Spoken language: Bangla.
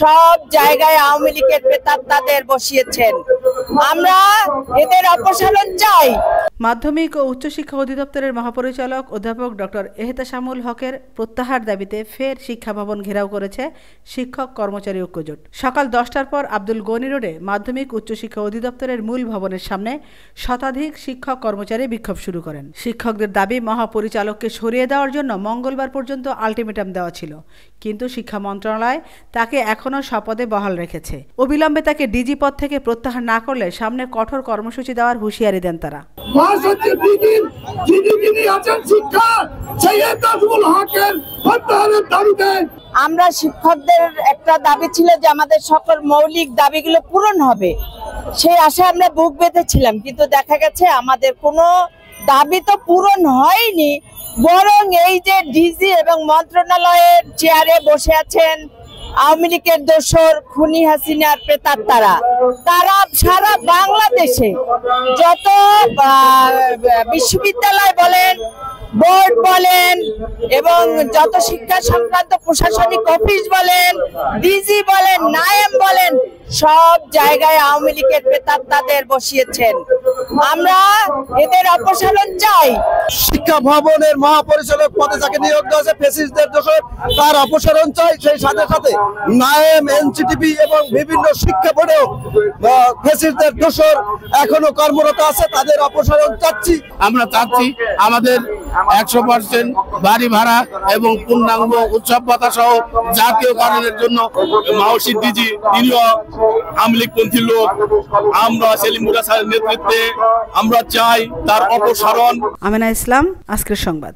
সব জায়গায় আওয়ামী লীগের প্রেতাত্মাদের বসিয়েছেন। আমরা এদের অপসারণ চাই। মাধ্যমিক ও উচ্চশিক্ষা অধিদপ্তরের মহাপরিচালক অধ্যাপক ডক্টর এহতেশামুল হকের প্রত্যাহার দাবিতে ফের শিক্ষা ভবন ঘেরাও করেছে শিক্ষক কর্মচারী ঐক্যজোট। সকাল 10টার পর আব্দুল গনি রোডে মাধ্যমিক উচ্চশিক্ষা অধিদপ্তরের মূল ভবনের সামনে শতাধিক শিক্ষক কর্মচারী বিক্ষোভ শুরু করেন। শিক্ষকদের দাবি, মহাপরিচালককে সরিয়ে দেওয়ার জন্য মঙ্গলবার পর্যন্ত আলটিমেটাম দেওয়া ছিল, কিন্তু শিক্ষা মন্ত্রণালয় তাকে এখনও স্বপদে বহাল রেখেছে। অবিলম্বে তাকে ডিজি পদ থেকে প্রত্যাহার না করলে সামনে কঠোর কর্মসূচি দেওয়ার হুঁশিয়ারি দেন তারা। আমরা শিক্ষকদের একটা দাবি ছিল যে আমাদের সকল মৌলিক দাবিগুলো পূরণ হবে, সেই আশায় আমরা বুক বেঁধেছিলাম, কিন্তু দেখা গেছে আমাদের কোনো দাবি তো পূরণ হয়নি, বরং এই যে ডিজি এবং মন্ত্রণালয়ের চেয়ারে বসে আছেন আওয়ামী লীগের দোসর খুনি হাসিনার প্রেতাত্মারা, তারা সারা বাংলাদেশে যত বিশ্ববিদ্যালয় বলেন, বোর্ড বলেন এবং যত শিক্ষা সংক্রান্ত প্রশাসনিক অফিস বলেন, ডিজি বলেন, নায়েম বলেন, সব জায়গায় আওয়ামী লীগের প্রেতাত্মাদের বসিয়েছেন। আমরা এদের অপসারণ চাই। শিক্ষা ভবনের মহাপরিচালক পদে যাকে নিয়োগ দেওয়া হয়েছে ফ্যাসিস্টদের দোষর, তার অপসারণ চাই। সেই সাথে সাথে নায়েম, এনসিটিভি এবং বিভিন্ন শিক্ষা বোর্ডেও ফ্যাসিস্টদের দোষর এখনো কর্মরত আছে, তাদের অপসারণ চাচ্ছি। আমরা চাচ্ছি আমাদের 100% বাড়ি ভাড়া এবং পূর্ণাঙ্গ উৎসব ভাতা সহ জাতীয় কারণের জন্য মাওসির ডিজি তিনিও আওয়ামী লীগপন্থী লোক। আমরা সেলিম মুরা স্যারের নেতৃত্বে আমরা চাই তার অপসারণ। আমেনা ইসলাম, আজকের সংবাদ।